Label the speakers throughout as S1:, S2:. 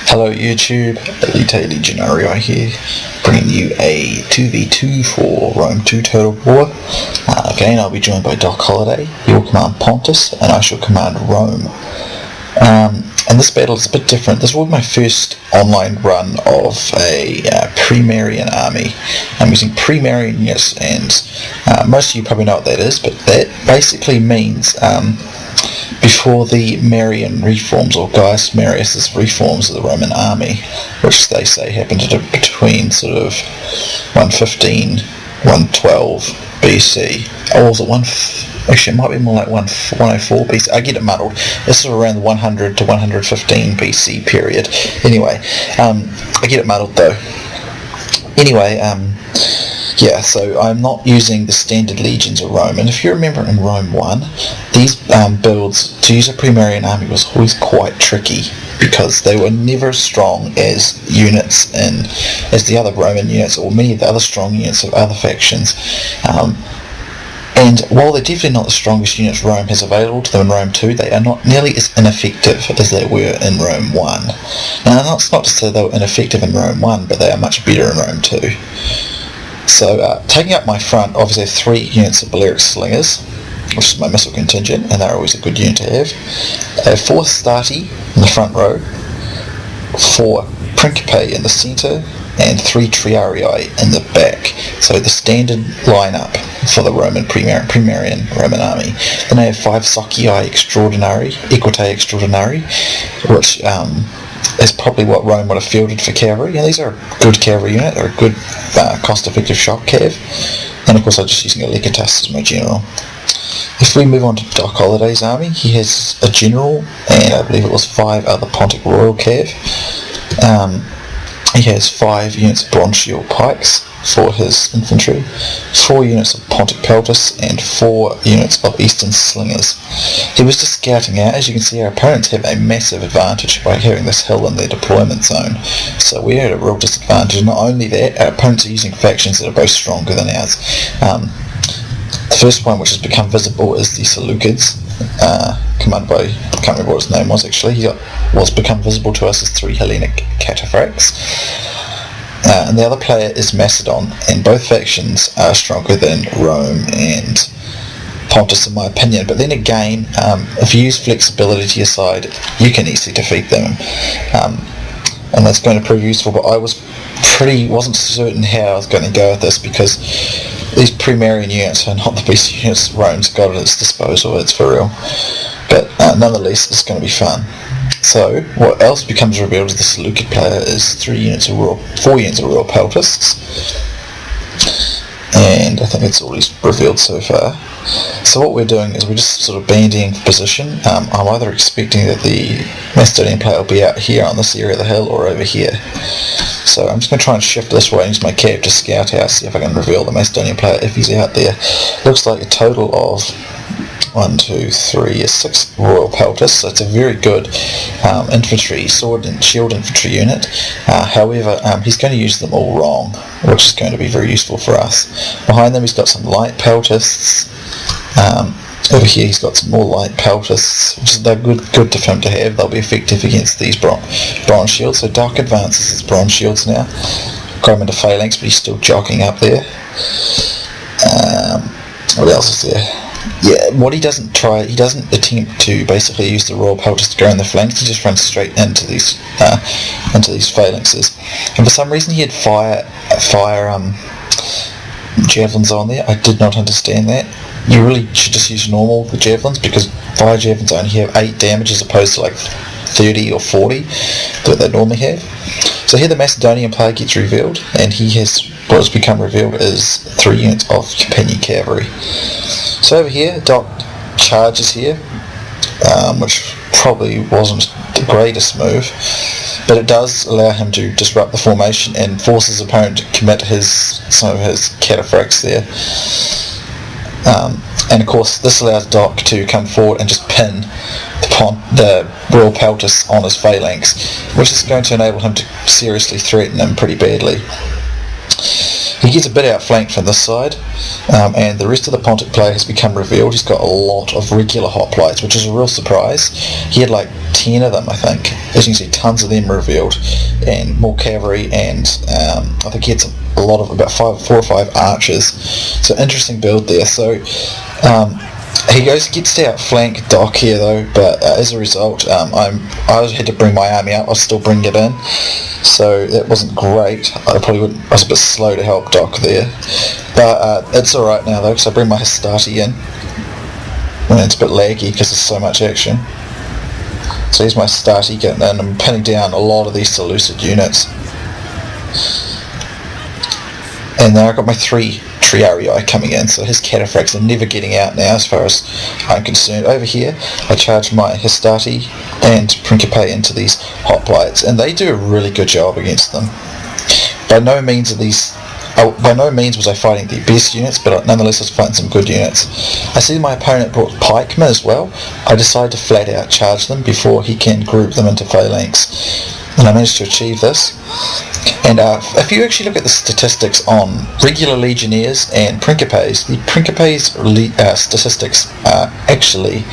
S1: Hello YouTube, Elite Legionary here, bringing you a 2v2 for Rome 2 Total War. Again, I'll be joined by Doc Holliday. He will command Pontus, and I shall command Rome. And this battle is a bit different. This will be my first online run of a Pre Marian army. I'm using Pre Marian units, and most of you probably know what that is, but that basically means before the Marian reforms, or Gaius Marius' reforms of the Roman army, which they say happened between sort of 115, 112 BC, or was it actually it might be more like 104 BC, I get it muddled. It's sort of around the 100 to 115 BC period. Anyway, I get it muddled though. Anyway, yeah, so I'm not using the standard legions of Rome, and if you remember in Rome 1, these builds, to use a Pre-Marian army was always quite tricky, because they were never as strong as units as the other Roman units, or many of the other strong units of other factions. And while they're definitely not the strongest units Rome has available to them in Rome 2, they are not nearly as ineffective as they were in Rome 1. Now, that's not to say they were ineffective in Rome 1, but they are much better in Rome 2. So, taking up my front, obviously 3 units of Balearic Slingers, which is my missile contingent, and they're always a good unit to have. I have 4 Stati in the front row, 4 Principe in the centre, and 3 Triarii in the back. So the standard lineup for the Roman Pre-Marian Roman army. Then I have 5 Socii Extraordinari, Equitae Extraordinari, which is probably what Rome would have fielded for cavalry, and these are a good cavalry unit. They're a good cost-effective shock cav, and of course I'm just using a Legatus as my general. If we move on to Doc Holliday's army, he has a general, and I believe it was 5 other Pontic Royal cav. He has 5 units of Bronze Shield Pikes for his infantry, 4 units of Pontic Peltis, and 4 units of Eastern Slingers. He was just scouting out. As you can see, our opponents have a massive advantage by having this hill in their deployment zone, so we're at a real disadvantage. Not only that, our opponents are using factions that are both stronger than ours. The first one which has become visible is the Seleucids, commanded by, I can't remember what his name was actually. He was become visible to us as 3 Hellenic cataphracts. And the other player is Macedon, and both factions are stronger than Rome and Pontus in my opinion. But then again, if you use flexibility to your side, you can easily defeat them, and that's going to prove useful. But I wasn't certain how I was going to go with this, because these Pre-Marian units are not the best units Rome's got at its disposal, it's for real. But nonetheless, it's going to be fun. So, what else becomes revealed to the Seleucid player is 4 units of Royal Peltists, and I think that's all he's revealed so far. So what we're doing is we're just sort of bandying for position. I'm either expecting that the Macedonian player will be out here on this area of the hill, or over here. So I'm just going to try and shift this way and use my cav to scout out, see if I can reveal the Macedonian player if he's out there. Looks like a total of 6 Royal Peltists, so it's a very good infantry, sword and shield infantry unit. However, he's going to use them all wrong, which is going to be very useful for us. Behind them he's got some light Peltists. Over here he's got some more light Peltists, which is good for him to have. They'll be effective against these bronze shields. So Doc advances his bronze shields now. Got him into phalanx, but he's still jockeying up there. What else is there? Yeah, what he doesn't attempt to basically use the Royal Peltis to go in the flanks. He just runs straight into these phalanxes. And for some reason he had fire javelins on there. I did not understand that. You really should just use the javelins, because fire javelins only have 8 damage as opposed to like 30 or 40 that they normally have. So here the Macedonian player gets revealed, and he has what has become revealed is 3 units of companion cavalry. So over here, Doc charges here, which probably wasn't the greatest move, but it does allow him to disrupt the formation and force his opponent to commit some of his cataphracts there. And of course this allows Doc to come forward and just pin the Royal Peltis on his phalanx, which is going to enable him to seriously threaten him pretty badly. He gets a bit outflanked from this side, and the rest of the Pontic player has become revealed. He's got a lot of regular hoplites, which is a real surprise. He had like 10 of them, I think. As you can see, tons of them revealed, and more cavalry, and I think he had a lot of about 4 or 5 archers. So interesting build there. So he gets to outflank Doc here though, but as a result, I had to bring my army out. I'll still bring it in, so that wasn't great. I was a bit slow to help Doc there, but it's all right now though, because I bring my Hastati in, and it's a bit laggy because there's so much action. So here's my Hastati getting in. I'm pinning down a lot of these Seleucid units. And then I've got my 3 Triarii coming in, so his cataphracts are never getting out now as far as I'm concerned. Over here, I charge my Hastati and Principe into these hoplites, and they do a really good job against them. By no means was I fighting the best units, but nonetheless I was fighting some good units. I see my opponent brought pikemen as well. I decide to flat out charge them before he can group them into phalanx, and I managed to achieve this. And if you actually look at the statistics on regular legionnaires and Principes, the Principes statistics are actually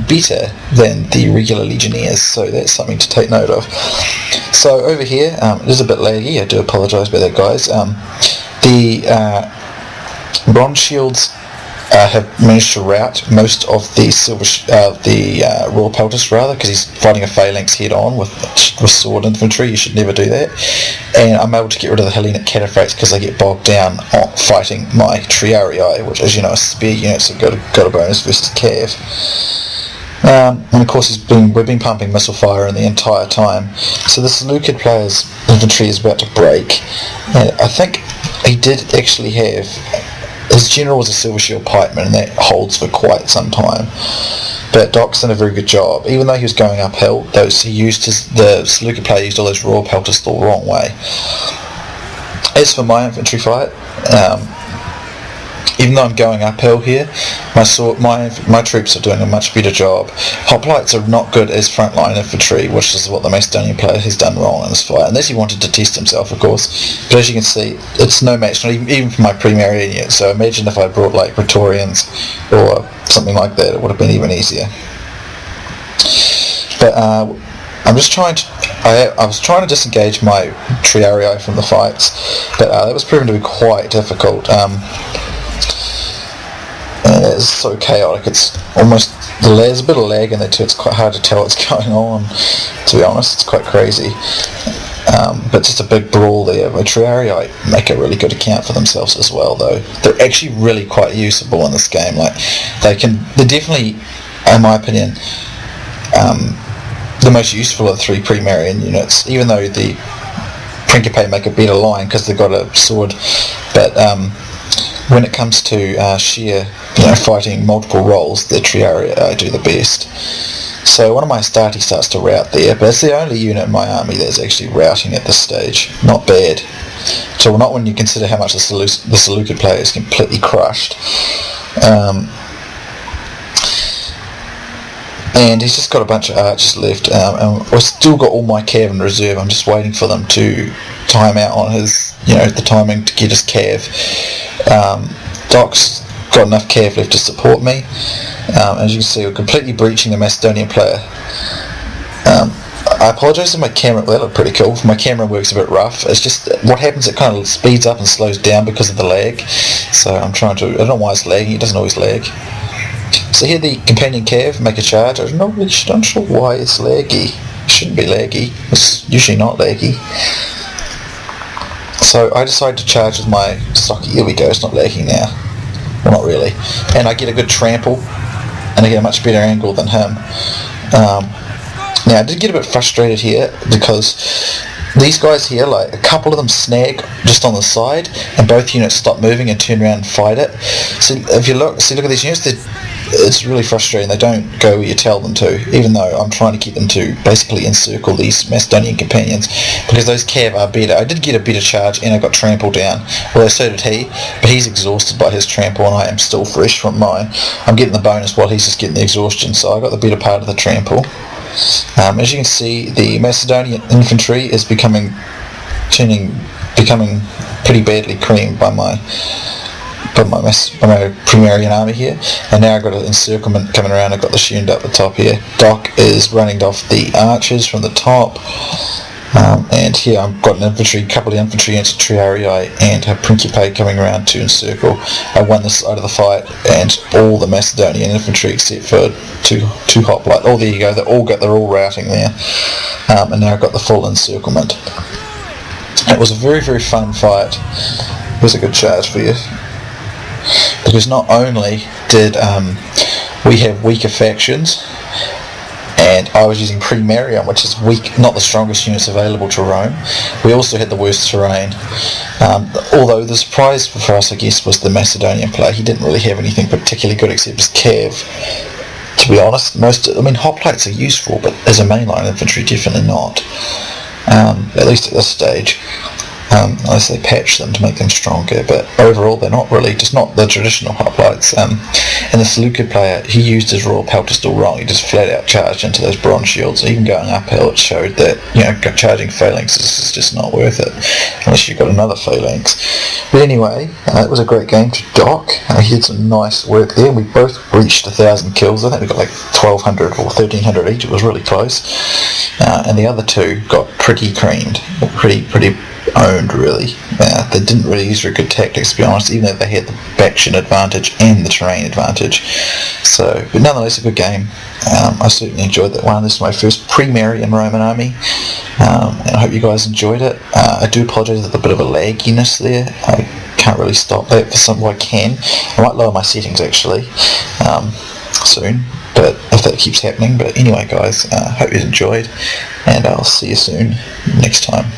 S1: better than the regular legionnaires, so that's something to take note of. So over here, it is a bit laggy, I do apologise about that, guys. The Bronze Shields have managed to rout most of the Royal Peltas, rather, because he's fighting a phalanx head on with sword infantry. You should never do that. And I'm able to get rid of the Hellenic cataphracts because they get bogged down on fighting my Triarii, which, as you know, are spear units that got a bonus versus Cav. And of course we've been pumping missile fire in the entire time. So the Seleucid player's infantry is about to break. And I think he did actually have... His general was a Silver Shield pikeman, and that holds for quite some time. But Doc's done a very good job. Even though he was going uphill, the Seleucid player used all those Royal Peltas the wrong way. As for my infantry fight, even though I'm going uphill here, my troops are doing a much better job. Hoplites are not good as frontline infantry, which is what the Macedonian player has done wrong in this fight, unless he wanted to test himself, of course. But as you can see, it's no match, not even for my Pre Marian yet. So imagine if I brought like Praetorians or something like that, it would have been even easier. But I'm just trying to... I was trying to disengage my Triarii from the fights, but that was proven to be quite difficult. And it's so chaotic. It's almost... There's a bit of lag in there too. It's quite hard to tell what's going on, to be honest. It's quite crazy. But just a big brawl there. My Triarii make a really good account for themselves as well, though. They're actually really quite usable in this game. Like, they're definitely, in my opinion, the most useful of the 3 Pre Marian units, even though the Principe make a better line because they've got a sword. But when it comes to sheer, fighting multiple roles, the Triarii do the best. So one of my Hastati starts to rout there, but it's the only unit in my army that's actually routing at this stage. Not bad. So not when you consider how much the Seleucid player is completely crushed. And he's just got a bunch of archers left, and I've still got all my cav in reserve. I'm just waiting for them to time out on his, the timing to get his cav. Doc's got enough cav left to support me. As you can see, we're completely breaching the Macedonian player. I apologise if my camera... Well, that looked pretty cool. My camera works a bit rough. It's just what happens, it kind of speeds up and slows down because of the lag. So I'm trying to... I don't know why it's lagging. It doesn't always lag. So here the companion cav make a charge. I'm not really sure why it's laggy. It shouldn't be laggy. It's usually not laggy. So I decide to charge with my stocky. Here we go. It's not lagging now. Well, not really. And I get a good trample, and I get a much better angle than him. Now I did get a bit frustrated here because these guys here, like a couple of them snag just on the side, and both units stop moving and turn around and fight it. So if you look at these units, it's really frustrating. They don't go where you tell them to, even though I'm trying to get them to basically encircle these Macedonian companions, because those cav are better. I did get a better charge and I got trampled down, although so did he, but he's exhausted by his trample and I am still fresh from mine. I'm getting the bonus while he's just getting the exhaustion, so I got the better part of the trample. As you can see, the Macedonian infantry is turning becoming pretty badly creamed by my Pre Marian army here, and now I've got an encirclement coming around. I've got the shield up the top here. Doc is running off the archers from the top, and here I've got a couple of infantry into Triarii and a Principe coming around to encircle. I won this side of the fight, and all the Macedonian infantry except for two hoplites. Oh, there you go. They're all routing there, and now I've got the full encirclement. It was a very, very fun fight. It was a good charge for you, because not only did we have weaker factions, and I was using Pre Marian, which is weak, not the strongest units available to Rome, we also had the worst terrain. Although the surprise for us, I guess, was the Macedonian player. He didn't really have anything particularly good except his cav. To be honest, hoplites are useful, but as a mainline infantry, definitely not. At least at this stage. Unless they patch them to make them stronger, but overall they're not really, just not the traditional hoplites. And the Seleucid player, he used his royal pelter still wrong. He just flat out charged into those bronze shields. Even going uphill, it showed that, charging phalanx is just not worth it unless you've got another phalanx. But anyway, it was a great game to Doc. He did some nice work there. We both reached 1,000 kills. I think we got like 1,200 or 1,300 each. It was really close. And the other two got pretty creamed, pretty owned, really. They didn't really use very good tactics, to be honest, even though they had the faction advantage and the terrain advantage. But nonetheless, a good game. I certainly enjoyed that one. This is my first Pre Marian Roman army, and I hope you guys enjoyed it. I do apologise for a bit of a lagginess there. I can't really stop that for some. I can. I might lower my settings actually soon, but if that keeps happening. But anyway, guys, hope you enjoyed, and I'll see you soon next time.